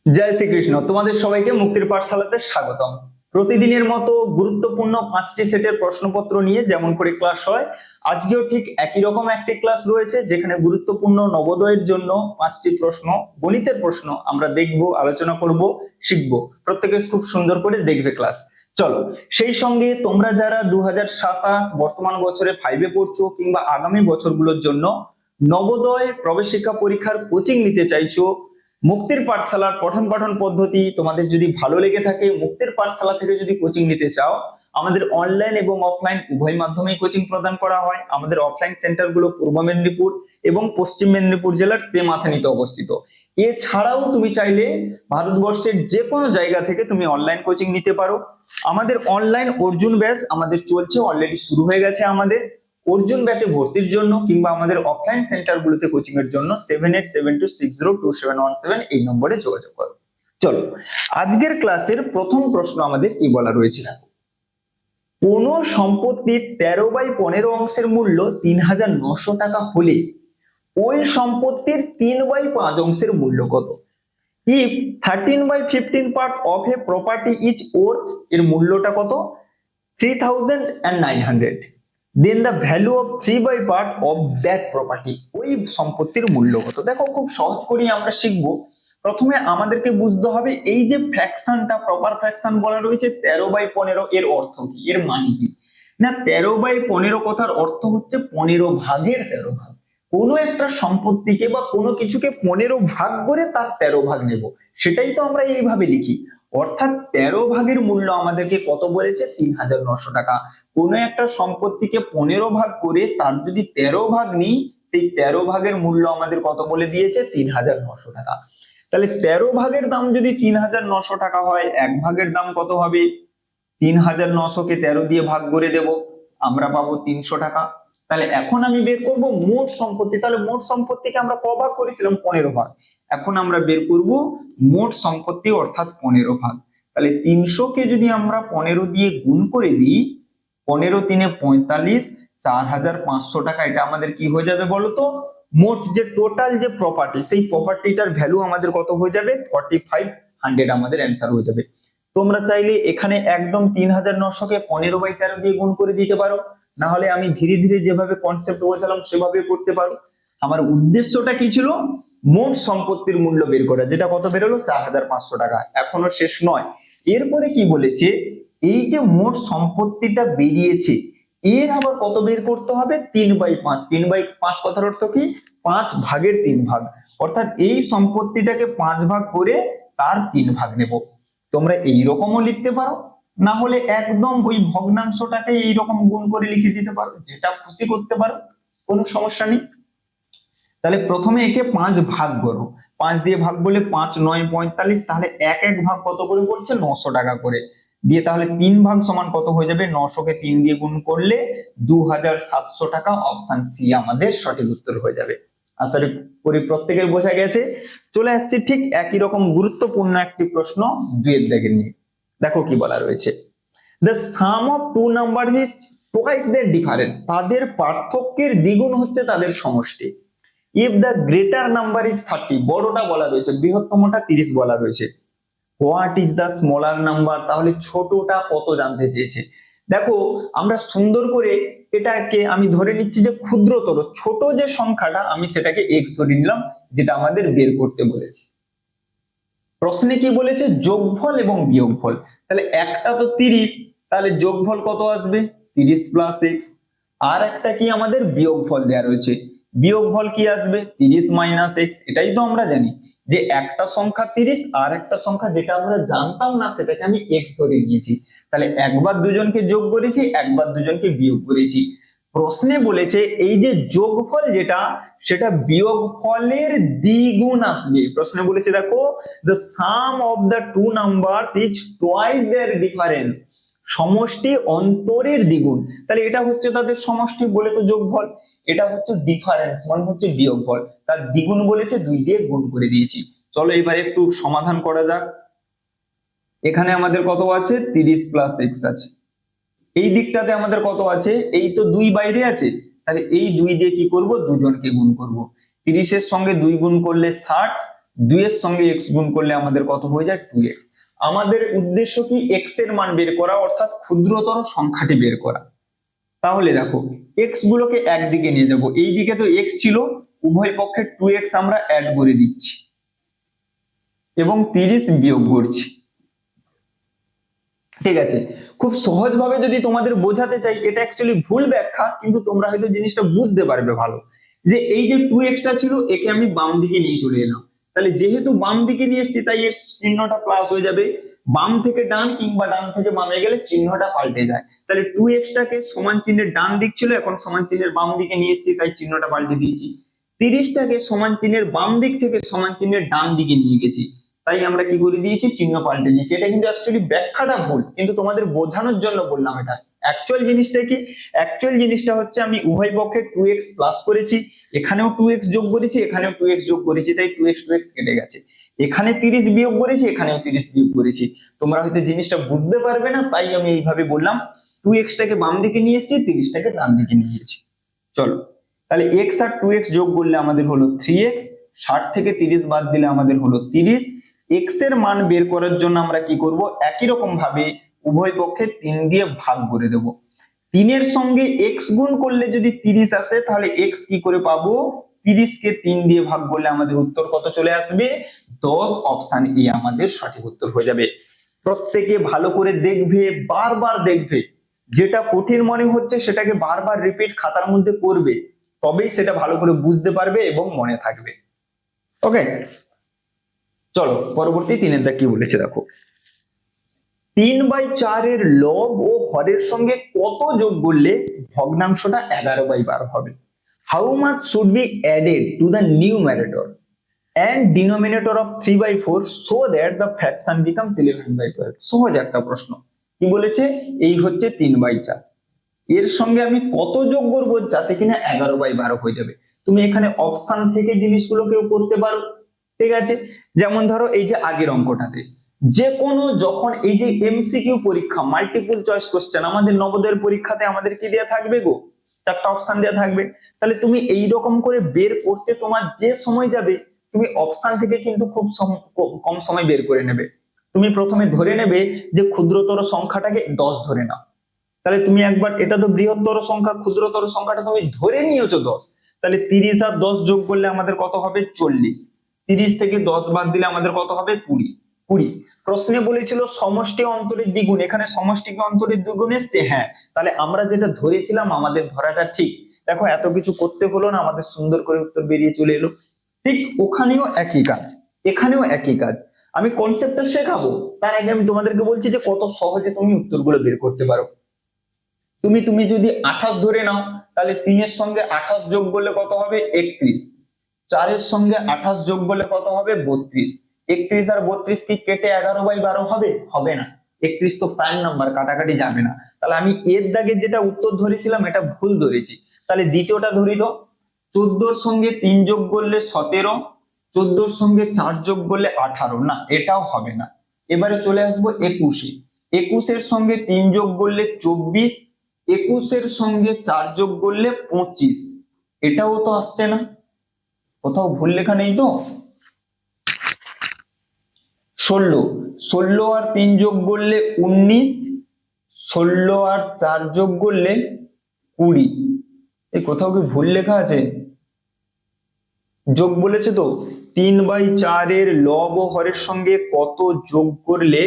জয় শ্রীকৃষ্ণ। তোমাদের সবাইকে মুক্তির পাঠশালাতে স্বাগতম। প্রতিদিনের মতো গুরুত্বপূর্ণ 5টি সেটের প্রশ্নপত্র নিয়ে যেমন করে ক্লাস হয়, আজকেও ঠিক একই রকম একটি ক্লাস রয়েছে, যেখানে গুরুত্বপূর্ণ নবোদয়ের জন্য 5টি প্রশ্ন, গণিতের প্রশ্ন আমরা দেখব, আলোচনা করব, শিখব। প্রত্যেকে খুব সুন্দর করে দেখবে ক্লাস। চলো, সেই সঙ্গে তোমরা যারা 2027 বর্তমান বছরে 5-এ পড়ছো কিংবা আগামী বছরগুলোর জন্য নবোদয় প্রবেশিকা পরীক্ষার কোচিং নিতে চাইছো, মুক্তির পাঠশালার পঠন পাঠন পদ্ধতি তোমাদের যদি ভালো লেগে থাকে, মুক্তির পাঠশালা থেকে যদি কোচিং নিতে চাও, আমাদের অনলাইন এবং অফলাইন উভয় মাধ্যমেই কোচিং প্রদান করা হয়। আমাদের অফলাইন সেন্টারগুলো পূর্ব মেদিনীপুর এবং পশ্চিম মেদিনীপুর জেলার প্রেমাথানিতে অবস্থিত। এছাড়াও তুমি চাইলে ভারতবর্ষের যে কোনো জায়গা থেকে তুমি অনলাইন কোচিং নিতে পারো। আমাদের অনলাইন অর্জুন ব্যাচ আমাদের চলছে, অলরেডি শুরু হয়ে গেছে। আমাদের অর্জুন ব্যাচে ভর্তির জন্য কিংবা আমাদের অফলাইন সেন্টারগুলোতে কোচিং এর জন্য 7872602717 এই নম্বরে যোগাযোগ করো। চলো, আজকের ক্লাসের প্রথম প্রশ্ন আমাদের কি বলা রয়েছে দেখো। কোন সম্পত্তির 13/15 অংশের মূল্য 3900 টাকা হলে ওই সম্পত্তির 3/5 অংশের মূল্য কত? If 13/15 part of a property is worth, এর মূল্যটা কত? 3900। Then the value of 3/part of that property, ওই সম্পত্তির মূল্য কত? দেখো, খুব সহজ করেই আমরা শিখবো। প্রথমে আমাদেরকে বুঝতে হবে এই যে ফ্র্যাকশনটা, প্রপার ফ্র্যাকশন বলা রয়েছে 13/15, এর অর্থ কি, এর মানে কি? না, 13/15 কথার অর্থ হচ্ছে 15 ভাগের 13 ভাগ। কোনো একটা সম্পত্তিকে বা কোনো কিছুকে 15 ভাগ করে তার 13 ভাগ নেব, সেটাই তো আমরা এইভাবে লিখি। অর্থাৎ 13 ভাগের মূল্য আমাদেরকে কত বলেছে? 3900 টাকা। কোনো একটা সম্পত্তিকে 15 ভাগ করে তার যদি 13 ভাগ নিই, সেই 13 ভাগের মূল্য আমাদের কত বলে দিয়েছে? 3900 টাকা। তাহলে 13 ভাগের দাম যদি 3900 টাকা হয়, এক ভাগের দাম কত হবে? 3900 কে 13 দিয়ে ভাগ করে দেব, আমরা পাবো 300 টাকা। তাহলে এখন আমি বের করব মোট সম্পত্তি। তাহলে মোট সম্পত্তিকে আমরা ক ভাগ করেছিলাম? 15 ভাগ। এখন আমরা বের করব মোট সম্পত্তি, অর্থাৎ 15 ভাগ। তাহলে 300 কে যদি আমরা 15 দিয়ে গুণ করে দিই, 15 3 45, 4500 টাকা, এটা আমাদের কি হয়ে যাবে বলতো? মোট যে টোটাল যে প্রপার্টি, সেই প্রপার্টিটার ভ্যালু আমাদের কত হয়ে যাবে? 4500 আমাদের অ্যান্সার হয়ে যাবে। তোমরা চাইলে এখানে একদম 3900 কে 15/13 দিয়ে গুণ করে দিতে পারো, না হলে আমি ধীরে ধীরে যেভাবে কনসেপ্ট বোঝালাম সেভাবে করতে পারো। আমার উদ্দেশ্যটা কি ছিল? মোট সম্পত্তির মূল্য বের করা, যেটা কত বেরোলো? 4500 টাকা। এখনো শেষ নয়, এরপরে কি বলেছে? এই যে মোট সম্পত্তিটা বেরিয়েছে, এর আবার কত বের করতে হবে? 3/5। 3/5 কথার অর্থ কি? 5 ভাগের 3 ভাগ। অর্থাৎ এই সম্পত্তিটাকে 5 ভাগ করে তার 3 ভাগ নেব। তোমরা এইরকমও লিখতে পারো, না হলে একদম ওই ভগ্নাংশটাকে এইরকম গুণ করে লিখে দিতে পারো, যেটা খুশি করতে পারো, কোনো সমস্যা নেই। তাহলে প্রথমে একে 5 ভাগ করো। 5 দিয়ে ভাগ বলে 5 9 45, তাহলে এক এক ভাগ কত করে পড়ছে? 900 টাকা করে দিয়ে, তাহলে 3 ভাগ সমান কত হয়ে যাবে? 900 কে 3 দিয়ে গুণ করলে 2700 টাকা। অপশন সি আমাদের সঠিক উত্তর হয়ে যাবে। আশা করি প্রত্যেকের বোঝা গেছে। চলে আসছে ঠিক একই রকম গুরুত্বপূর্ণ একটি প্রশ্ন 2 দাগের নিয়ে। দেখো কি বলা রয়েছে। The sum of two numbers is twice their difference. তাদের পার্থক্যের দ্বিগুণ হচ্ছে তাদের সমষ্টি। If the greater number is 30, বড়টা বলা রয়েছে, বৃহত্তমটা 30 বলা রয়েছে। What is the smaller number? তাহলে ছোটটা কত জানতে চেয়েছে। দেখো, আমরা সুন্দর করে এটাকে আমি ধরে নিচ্ছি যে ক্ষুদ্রতর, ছোট যে সংখ্যাটা আমি সেটাকে x ধরে নিলাম, যেটা আমাদের বের করতে বলেছে। প্রশ্নে কি বলেছে? যোগফল এবং বিয়োগফল। তাহলে একটা তো 30, তাহলে যোগফল কত আসবে? 30 প্লাস x। আর একটা কি আমাদের বিয়োগফল দেওয়া রয়েছে, বিয়োগফল কি আসবে? 30 মাইনাস x। এটাই তো আমরা জানি যে একটা সংখ্যা 30, আর একটা সংখ্যা যেটা আমরা জানতাম না সেটাকে আমি x ধরে নিয়েছি। তাহলে একবার দুজনকে যোগ করেছি, একবার দুজনকে বিয়োগ করেছি। প্রশ্নে বলেছে এই যে যোগফল যেটা, সেটা বিয়োগফলের দ্বিগুণ আসবে। প্রশ্নে বলেছে দেখো, the sum of the two numbers is twice their difference. সমষ্টি অন্তরের দ্বিগুণ। তাহলে এটা হচ্ছে তাদের সমষ্টি বলে তো যোগফল, এটা হচ্ছে ডিফারেন্স মানে হচ্ছে বিয়োগফল। তার দ্বিগুণ বলেছে, 2 দিয়ে গুণ করে দিয়েছি। চলো এবার একটু সমাধান করা যাক। এখানে আমাদের কত আছে? 30 প্লাস x আছে। এই দিকটাতে আমাদের কত আছে? এই তো 2 বাইরে আছে, তাহলে এই 2 দিয়ে কি করব? দুজনকে গুণ করব। 30 এর সঙ্গে 2 গুণ করলে 60, 2 এর সঙ্গে x গুণ করলে আমাদের কত হয়ে যায় 2x। আমাদের উদ্দেশ্য কি x এর মান বের করা, অর্থাৎ ক্ষুদ্রতর সংখ্যাটি বের করা। তাহলে দেখো x গুলোকে একদিকে নিয়ে যাব, এই দিকে তো x ছিল, উভয় পক্ষে 2x আমরা অ্যাড করে দিচ্ছি এবং 30 বিয়োগ করছি। ঠিক আছে, খুব সহজভাবে যদি তোমাদের বোঝাতে চাই, এটা অ্যাকচুয়ালি ভুল ব্যাখ্যা, কিন্তু তোমরা হয়তো জিনিসটা বুঝতে পারবে ভালো, যে এই যে 2x টা ছিল একে আমি বাম দিকে নিয়ে চলে এলাম, তাহলে যেহেতু বাম দিকে নিয়ে এসেছি তাই এর চিহ্নটা প্লাস হয়ে যাবে। বাম থেকে ডান কিংবা ডান থেকে বামে গেলে চিহ্নটা পাল্টে যায়, তাহলে 2x টাকে সমান চিহ্নের ডান দিক ছিল, এখন সমান চিহ্নের বাম দিকে নিয়ে এসেছি তাই চিহ্নটা পাল্টে দিয়েছি। 30 টাকে সমান চিহ্নের বাম দিক থেকে সমান চিহ্নের ডান দিকে নিয়ে গেছি, তাই আমরা কি করে দিয়েছি, চিহ্ন পাল্টে দিয়েছি। এটা কিন্তু অ্যাকচুয়ালি ব্যাখ্যাটা ভুল, কিন্তু তোমাদের বোঝানোর জন্য বললাম। এটা অ্যাকচুয়াল জিনিসটা কি, অ্যাকচুয়াল জিনিসটা হচ্ছে আমি উভয় পক্ষে 2x প্লাস করেছি, এখানেও 2x যোগ করেছি, এখানেও 2x যোগ করেছি, তাই 2x কেটে গেছে। এখানে 30 বিয়োগ করেছি, এখানেও 30 বিয়োগ করেছি। তোমরা হয়তো জিনিসটা বুঝতে পারবে না, তাই আমি এইভাবে বললাম। 2x টাকে বাম দিকে নিয়ে এসেছি, 30 টাকে ডান দিকে নিয়ে গেছি। চলো, তাহলে x আর 2x যোগ করলে আমাদের হলো 3x, 60 থেকে 30 বাদ দিলে আমাদের হলো 30। x এর মান বের করার জন্য আমরা কি করব, একই রকম ভাবে উভয় পক্ষে 3 দিয়ে ভাগ করে দেব। 3 এর সঙ্গে x গুণ করলে যদি 30 আসে, তাহলে x কি করে পাবো, 30 কে 3 দিয়ে ভাগ করলে আমাদের উত্তর কত চলে আসবে, 10। অপশন এ আমাদের সঠিক উত্তর হয়ে যাবে। প্রত্যেকে ভালো করে দেখবে, বারবার দেখবে, যেটা কঠিন মনে হচ্ছে সেটাকে বারবার রিপিট খাতার মধ্যে করবে, তবেই সেটা ভালো করে বুঝতে পারবে এবং মনে থাকবে। ওকে, চলো পরবর্তী 3 দাগ কি বলেছে দেখো। 3/4 এর লব ও হরের সঙ্গে কত যোগ করলে ভগ্নাংশটা 11/12 হবে? How much should be added to the numerator and denominator of 3/4 so that the fraction becomes 11/12? সহজ একটা প্রশ্ন। কি বলেছে, এই হচ্ছে 3/4, এর সঙ্গে আমি কত যোগ করব যাতে কিনা 11/12 হয়ে যাবে। তুমি এখানে অপশন থেকে জিনিসগুলোকেও করতে পারো। ঠিক আছে, যেমন ধরো এই যে আগের অঙ্কটাতে, যে কোনো যখন এই যে এমসিকিউ পরীক্ষা, মাল্টিপল চয়েস কোশ্চেন, আমাদের নবোদয়ের পরীক্ষাতে আমাদের কি দেয়া থাকবে গো, 4টা অপশন দেয়া থাকবে। তাহলে তুমি এই রকম করে বের করতে তোমার যে সময় যাবে, তুমি অপশন থেকে কিন্তু খুব কম সময় বের করে নেবে। তুমি প্রথমে ধরে নেবে যে ক্ষুদ্রতর সংখ্যাটাকে 10 ধরে নাও, তাহলে তুমি একবার, এটা তো বৃহত্তর সংখ্যা, ক্ষুদ্রতর সংখ্যাটা তুমি ধরে নিয়েছো 10, তাহলে 30 আর 10 যোগ করলে আমাদের কত হবে, 40। 30 থেকে 10 বাদ দিলে আমাদের কত হবে, 20। প্রশ্নে বলেছিল সমষ্টি অন্তরের দ্বিগুণ, এখানে সমষ্টিকে অন্তরের দ্বিগুণ এসছে, হ্যাঁ, তাহলে আমরা যেটা ধরেছিলাম আমাদের ধরাটা ঠিক। দেখো এত কিছু করতে হলো না, আমাদের সুন্দর করে উত্তর বেরিয়ে চলে এলো। ঠিক ওখানেও একই কাজ, এখানেও একই কাজ। আমি কনসেপ্টটা শেখাবো, তার আগে আমি তোমাদেরকে বলছি যে কত সহজে তুমি উত্তরগুলো বের করতে পারো। তুমি যদি 28 ধরে নাও, তাহলে 3 এর সঙ্গে 28 যোগ করলে কত হবে, 31। 4 এর সঙ্গে 28 যোগ করলে কত হবে, 32। 31 আর 32 কি কেটে 11/12 হবে? হবে না। 31 তো প্রাইম নাম্বার, কাটাকাটি যাবে না। তাহলে আমি এর দাগে যেটা উত্তর ধরেছিলাম এটা ভুল ধরেছি। তাহলে দ্বিতীয়টা ধরি তো, 14 এর সঙ্গে 3 যোগ করলে 17, 14 এর সঙ্গে 4 যোগ করলে 18, না এটাও হবে না। এবারে চলে আসবো 21-এ। 21 এর সঙ্গে 3 যোগ করলে 24, 21 এর সঙ্গে 4 যোগ করলে 25, এটাও তো আসছে না, কোথাও ভুল লেখা নেই তো। 16 আর 3 যোগ করলে 19, 16 আর 4 যোগ করলে 20, এই কোথাও কি ভুল লেখা আছে? যোগ বলেছে তো, 3/4 এর লব ও হরের সঙ্গে কত যোগ করলে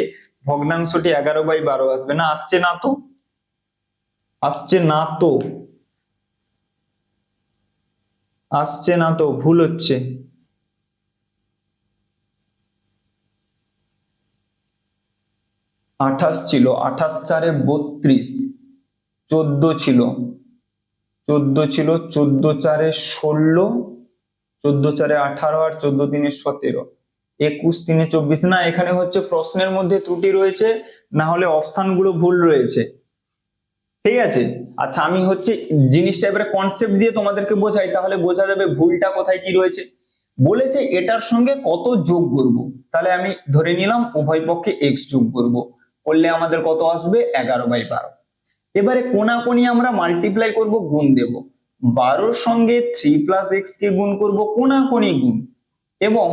ভগ্নাংশটি 11/12 আসবে? না আসছে না তো, আসছে না তো, আসছে না তো, ভুল হচ্ছে। 28 ছিল, 28 4-এ 32, 14 ছিল, 14 4-এ 16, 14 4-এ 18 আর 14 3-এ 17, 21 3-এ 24, না এখানে হচ্ছে প্রশ্নের মধ্যে ত্রুটি রয়েছে, না হলে অপশন গুলো ভুল রয়েছে। ঠিক আছে, আচ্ছা আমি হচ্ছে জিনিসটা এবারে কনসেপ্ট দিয়ে তোমাদেরকে বোঝাই, তাহলে বোঝা যাবে ভুলটা কোথায় কি রয়েছে। বলেছে এটার সঙ্গে কত যোগ করব, তাহলে আমি ধরে নিলাম উভয় পক্ষে x যোগ করব, করলে আমাদের কত আসবে, 11/12। এবারে কোনাকুনি আমরা মাল্টিপ্লাই করব, গুণ দেব। 12 এর সঙ্গে 3 + x কে গুণ করব, কোনাকুনি গুণ, এবং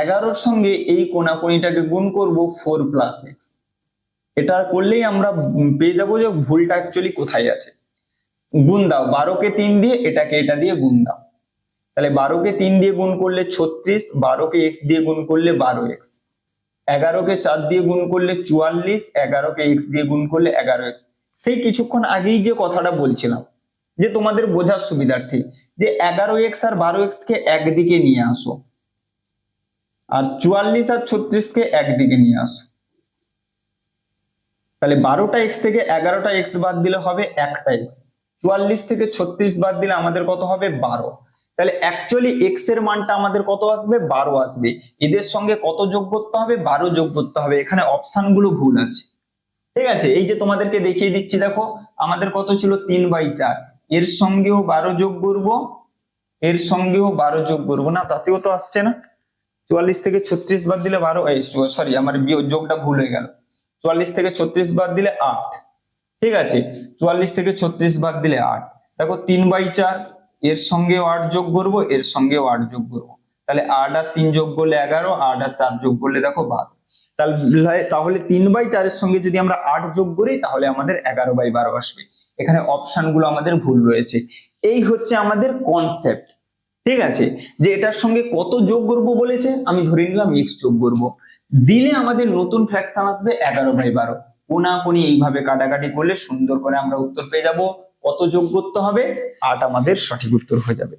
11 সঙ্গে এই কোণাকুণিটাকে গুণ করব 4 + x। এটা করলেই আমরা পেয়ে যাবো যে ভুলটা অ্যাকচুয়ালি কোথায় আছে। গুণ দাও 12 কে 3 দিয়ে, এটাকে এটা দিয়ে গুণ দাও। তাহলে 12 কে 3 দিয়ে গুণ করলে 36, 12 কে x দিয়ে গুণ করলে 12x, 11 কে 4 দিয়ে গুণ করলে 44, 11 কে x দিয়ে গুণ করলে 11x। সেই কিছুক্ষণ আগেই যে কথাটা বলছিলাম যে তোমাদের বোঝার সুবিধার্থে যে 11x আর 12x কে একদিকে নিয়ে আসো, আর 44 আর 36 কে একদিকে নিয়ে আসো। তাহলে 12টা x থেকে 11টা x বাদ দিলে হবে একটা x, 44 থেকে 36 বাদ দিলে আমাদের কত হবে 12। তাহলে অ্যাকচুয়ালি x এর মানটা আমাদের কত আসবে 12 আসবে। এদের সঙ্গে কত যোগ করতে হবে 12 যোগ করতে হবে। এখানে অপশন গুলো ভুল আছে, ঠিক আছে। এই যে তোমাদেরকে দেখিয়ে দিচ্ছি, দেখো আমাদের কত ছিল 3/4, এর সঙ্গেও 12 যোগ করব, এর সঙ্গেও 12 যোগ করব, না তাতেও তো আসছে না। 44 থেকে 36 বাদ দিলে 12, সরি আমার যোগটা ভুল হয়ে গেল। 44 থেকে 36 বাদ দিলে 8, ঠিক আছে। 44 থেকে 36 বাদ দিলে 8, দেখো 3/4, এর সঙ্গেও 8 যোগ করব, এর সঙ্গেও 8 যোগ করব। তাহলে 8 আর 3 যোগ করলে 11, 8 আর 4 যোগ করলে দেখো 12। তাহলে 3/4 এর সঙ্গে যদি আমরা 8 যোগ করি তাহলে আমাদের 11/12 আসবে। এখানে অপশন গুলো আমাদের ভুল রয়েছে। এই হচ্ছে আমাদের কনসেপ্ট, ঠিক আছে। যে এটার সঙ্গে কত যোগ করব বলেছে, আমি ধরে নিলাম x যোগ করব, দিলে আমাদের নতুন ফ্র্যাকশন আসবে 11/12। কোনাকুনি এইভাবে কাটাকাটি করলে সুন্দর করে আমরা উত্তর পেয়ে যাব। কত যোগ করতে হবে 8 আমাদের সঠিক উত্তর হয়ে যাবে।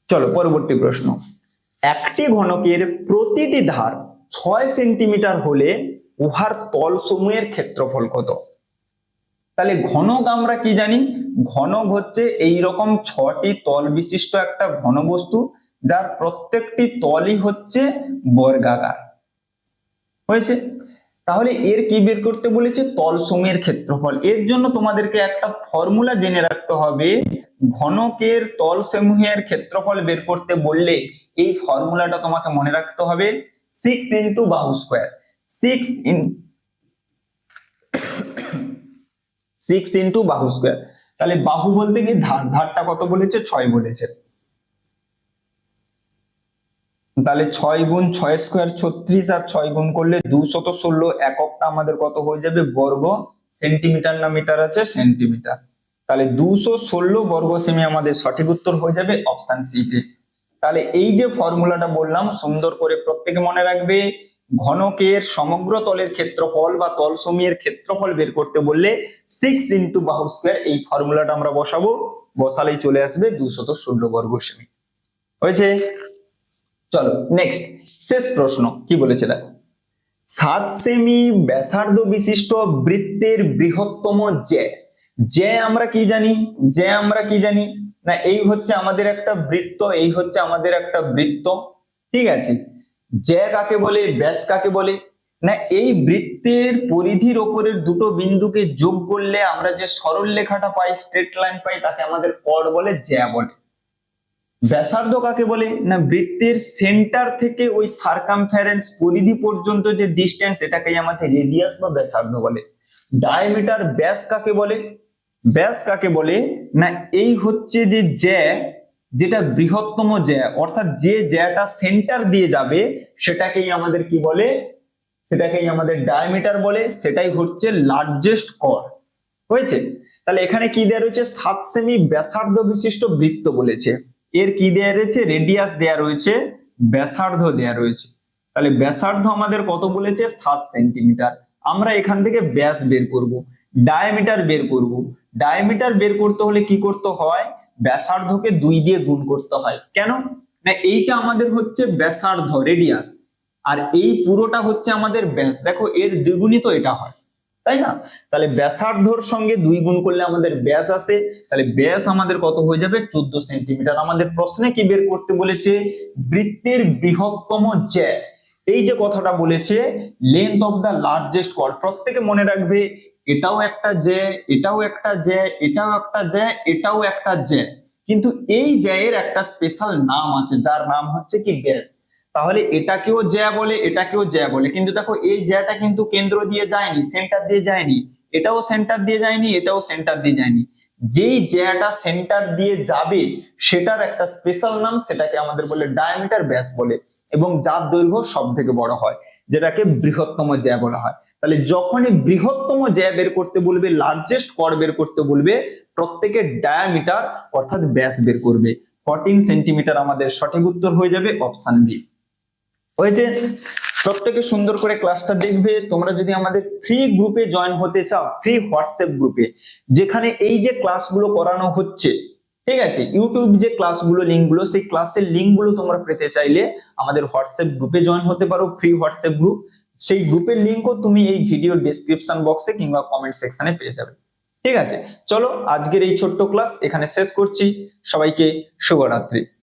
চলো পরবর্তী প্রশ্ন। একটি ঘনকের প্রতিটি ধার 6 সেন্টিমিটার হলে উহার তল সমূহের ক্ষেত্রফল কত? তাহলে ঘনক আমরা কি জানি, ঘনক হচ্ছে এই রকম 6টি তল বিশিষ্ট একটা ঘনবস্তু যার প্রত্যেকটি তলই হচ্ছে বর্গাকার, হয়েছে। তাহলে এর কি বের করতে বলেছে, তল সমূহের ক্ষেত্রফল। এর জন্য তোমাদেরকে একটা ফর্মুলা জেনে রাখতে হবে। ঘনকের তল সমূহের ক্ষেত্রফল বের করতে বললে এই ফর্মুলাটা তোমাকে মনে রাখতে হবে, 6 × বাহু স্কয়ার। 6 × বাহু স্কয়ার। তাহলে বাহু বলতে কি ধার, ধারটা কত বলেছে 6 বলেছে। তাহলে 6 × 6 স্কয়ার 36, আর 6 গুণ করলে 216। এককটা আমাদের কত হয়ে যাবে বর্গ সেন্টিমিটার, না মিটার আছে সেন্টিমিটার। তাহলে 216 বর্গ সেমি আমাদের সঠিক উত্তর হয়ে যাবে অপশন সি তে। তাহলে এই যে ফর্মুলাটা বললাম সুন্দর করে প্রত্যেকে মনে রাখবে। ঘনকের সমগ্র তলের ক্ষেত্রফল বা তল সমূহের ক্ষেত্রফল বের করতে বললে 6 × বাহু স্কয়ার এই ফর্মুলাটা আমরা বসাবো, বসালেই চলে আসবে 216 বর্গ সেমি, হয়েছে। চলো নেক্সট, শেষ প্রশ্ন কি বলেছে দেখো। 7 সেমি ব্যাসার্ধ বিশিষ্ট বৃত্তের বৃহত্তম জ্যা আমরা কি জানি, জ্যা আমরা কি জানি না, এই হচ্ছে আমাদের একটা বৃত্ত, এই হচ্ছে আমাদের একটা বৃত্ত, ঠিক আছে। জ্যা কাকে বলে, ব্যাস কাকে বলে, না এই বৃত্তের পরিধির ওপরের দুটো বিন্দুকে যোগ করলে আমরা যে সরল রেখাটা পাই, স্ট্রেট লাইন পাই, তাকে আমাদের কর্ড বলে, জ্যা বলে। ব্যাসার্ধ কাকে বলে, না বৃত্তের সেন্টার থেকে ওই সার্কামফারেন্স পরিধি পর্যন্ত যে ডিসটেন্স, এটাকেই আমাদের রেডিয়াস বা ব্যাসার্ধ বলে। ডায়ামিটার ব্যাস কাকে বলে, ব্যাস কাকে বলে, না এই হচ্ছে যে জ্যা, যেটা বৃহত্তম জ্যা, অর্থাৎ যে জ্যাটা সেন্টার দিয়ে যাবে সেটাকেই আমাদের কি বলে, সেটাকেই আমাদের ডায়ামিটার বলে, সেটাই হচ্ছে লার্জেস্ট কর্ড, হয়েছে। তাহলে এখানে কি দেয়া রয়েছে, 7 সেমি ব্যাসার্ধ বিশিষ্ট বৃত্ত বলেছে, এর কি দেয়া রয়েছে, রেডিয়াস দেয়া রয়েছে, ব্যাসার্ধ দেয়া রয়েছে। তাহলে ব্যাসার্ধ আমাদের কত বলেছে 7 সেন্টিমিটার। আমরা এখান থেকে ব্যাস বের করব, ডায়ামিটার বের করব। ডায়ামিটার বের করতে হলে কি করতে হয়, ব্যাসার্ধকে 2 দিয়ে গুণ করতে হয়। কেন না এইটা আমাদের হচ্ছে ব্যাসার্ধ রেডিয়াস, আর এই পুরোটা হচ্ছে আমাদের ব্যাস, দেখো এর দ্বিগুণিত এটা হয়, তাই না। তাহলে ব্যাসার্ধর সঙ্গে 2 গুণ করলে আমাদের ব্যাস আসে, তাহলে ব্যাস আমাদের কত হয়ে যাবে 14 সেন্টিমিটার। আমাদের প্রশ্নে কি বের করতে বলেছে, বৃত্তের বৃহত্তম জ্যা। এই যে কথাটা বলেছে length of the largest chord, প্রত্যেকে মনে রাখবে এটাও একটা জ্যা, এটাও একটা জ্যা, এটাও একটা জ্যা, এটাও একটা জ্যা, কিন্তু এই জ্যায়ের একটা স্পেশাল নাম আছে যার নাম হচ্ছে কি ব্যাস। তাহলে এটাকেও জ্যা বলে, এটাকেও জ্যা বলে, কিন্তু দেখো এই জ্যাটা কিন্তু কেন্দ্র দিয়ে যায়নি, সেন্টার দিয়ে যায়নি, এটাও সেন্টার দিয়ে যায়নি, এটাও সেন্টার দিয়ে যায়নি। যেই জ্যাটা সেন্টার দিয়ে যাবে সেটার একটা স্পেশাল নাম, সেটাকে আমাদের বলে ডায়ামিটার ব্যাস বলে, এবং যার দৈর্ঘ্য সব থেকে বড় হয়, যেটাকে বৃহত্তম জ্যা বলা হয়। তাহলে যখনই বৃহত্তম জ্যা বের করতে বলবে, লার্জেস্ট কর্ড বের করতে বলবে, প্রত্যেকের ডায়ামিটার অর্থাৎ ব্যাস বের করবে। 14 সেন্টিমিটার আমাদের সঠিক উত্তর হয়ে যাবে, অপশন বি হয়েছে। প্রত্যেকে সুন্দর করে ক্লাসটা দেখবে। তোমরা যদি আমাদের ফ্রি গ্রুপে জয়েন হতে চাও, ফ্রি হোয়াটসঅ্যাপ গ্রুপে, যেখানে এই যে ক্লাসগুলো করানো হচ্ছে, ঠিক আছে, ইউটিউব যে ক্লাসগুলো লিঙ্কগুলো, সেই ক্লাসের লিঙ্কগুলো তোমরা পেতে চাইলে আমাদের হোয়াটসঅ্যাপ গ্রুপে জয়েন হতে পারো, ফ্রি হোয়াটসঅ্যাপ গ্রুপ। সেই গ্রুপের লিঙ্কও তুমি এই ভিডিও ডেসক্রিপশন বক্সে কিংবা কমেন্ট সেকশনে পেয়ে যাবে। ঠিক আছে, চলো আজকের এই ছোট্ট ক্লাস এখানে শেষ করছি। সবাইকে শুভরাত্রি।